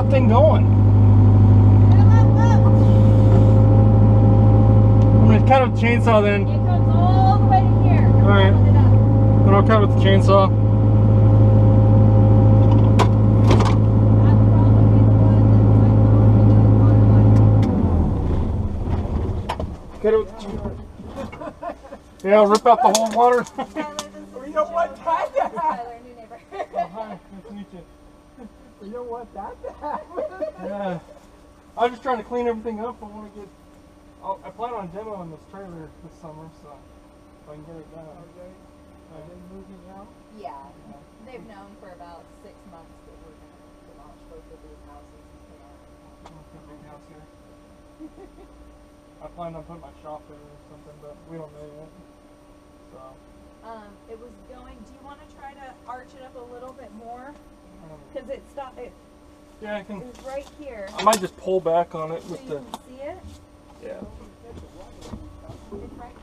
that thing going. I'm gonna cut with the chainsaw then. It goes all the way to here. Alright. Then I'll cut with the chainsaw. Cut it with the chainsaw. Yeah, I'll rip out the whole water. You don't want that to happen. Tyler, new neighbor. Oh, hi, nice to meet you. You don't want that to happen. Yeah. I was just trying to clean everything up. I want to get. I plan on demoing this trailer this summer, so if I can get it done. Okay. Are they moving out? Yeah. They've known for about 6 months that we're going to demolish both of these houses and put our A big house here. I planned on putting my shop there or something, but we don't know yet. So. It was going. Do you want to try to arch it up a little bit more? Because it stopped. Yeah, I can. It was right here. I might just pull back on it So with you the. can see it. Yeah. It's right.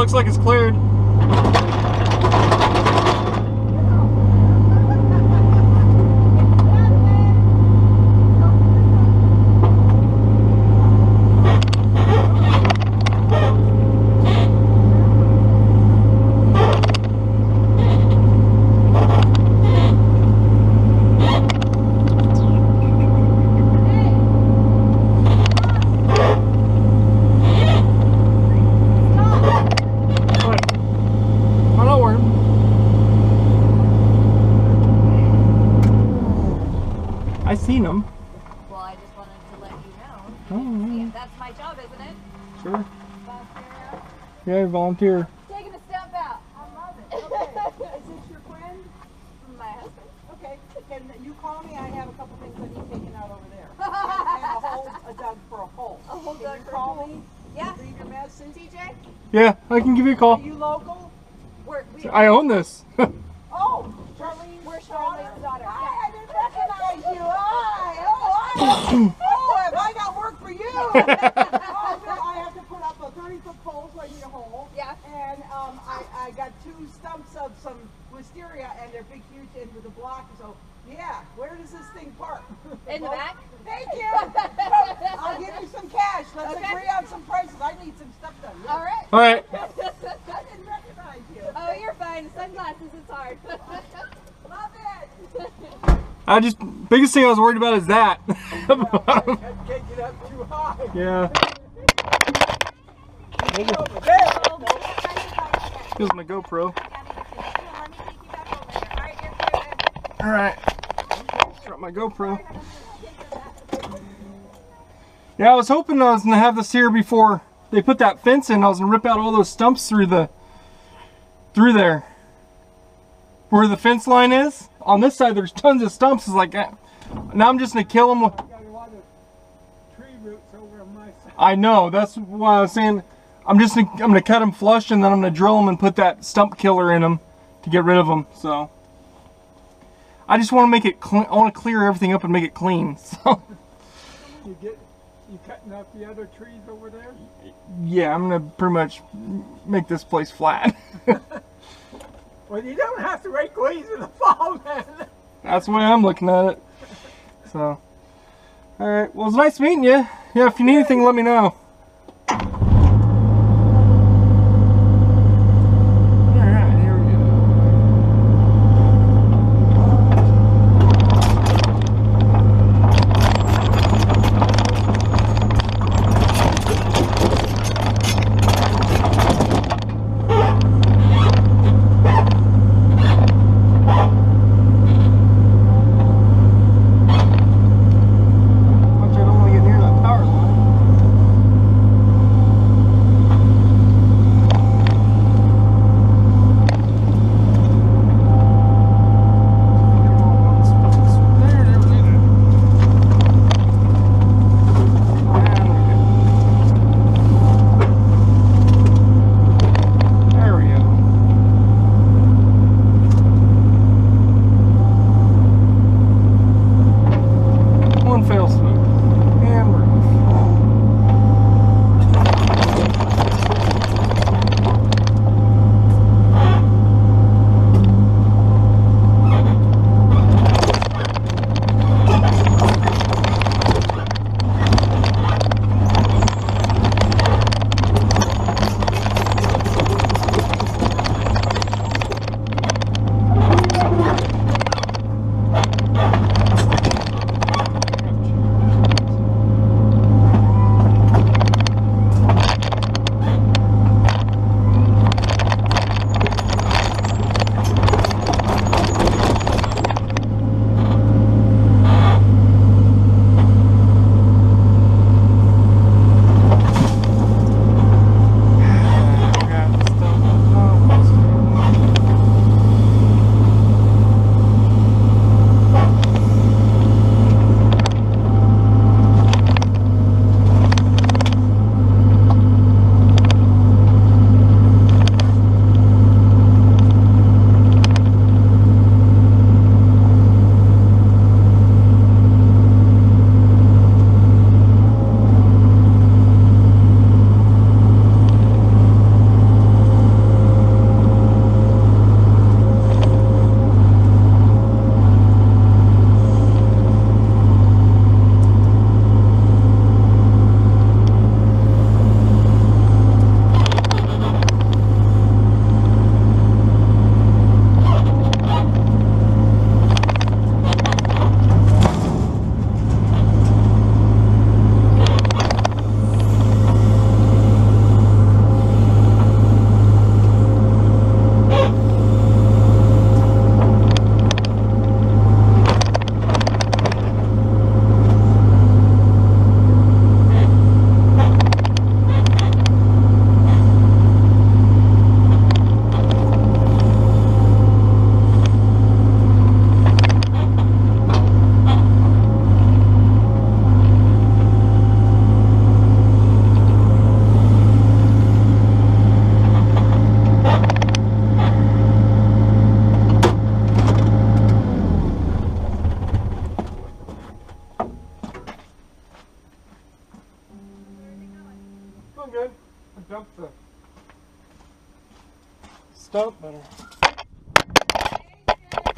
Looks like it's cleared. I seen them. Well, I just wanted to let you know. Oh, See, that's my job, isn't it? sure. Volunteer. Yeah, volunteer. Taking a stump out. I love it. Okay. Is this your friend? My husband. Okay. Can you call me? I have a couple things I need taken out over there. And a hole, a dug for a hole. A hole Can dug you for a call hole? me? Yeah. Leave your message. TJ? Yeah, I can give you a Are call. you local? I own this. Oh, Charlene. We're Charlene's daughter. Hi, I didn't recognize you. Oh, have I got work for you? Oh, no, I have to put up a 30-foot pole so I need a hole. Yeah. And I got 2 stumps of some wisteria, and they're big, huge, and with a block. So, yeah, where does this thing park? In the back? Thank you. I'll give you some cash. Let's Okay. agree on some prices. I need some stuff done. All right. All right. I didn't recognize you. Oh, you're fine. Sunglasses, it's hard. Love it. I just biggest thing I was worried about is that. Can't get up too high. Yeah. Over there. Here's my GoPro. All right. Drop my GoPro. Yeah, I was hoping I was gonna have this here before they put that fence in. I was gonna rip out all those stumps through there, where the fence line is. On this side, there's tons of stumps. It's like, now I'm just gonna kill them with. Got a lot of tree roots over on my side. I know. That's why I was saying I'm gonna cut them flush, and then I'm gonna drill them and put that stump killer in them to get rid of them. So I just want to make it clean. I want to clear everything up and make it clean. So You cutting out the other trees over there? yeah, I'm gonna pretty much make this place flat. Well, you don't have to wait queens in the fall, man. That's the way I'm looking at it. So, all right. Well, it's nice meeting you. Yeah, if you need anything, let me know. doing good. I dumped the stump better.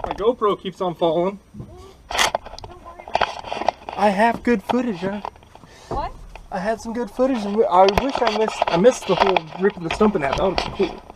My GoPro keeps on falling. I have good footage, huh? What? I had some good footage, and I wish I missed the whole rip of the stump in that. That would be cool.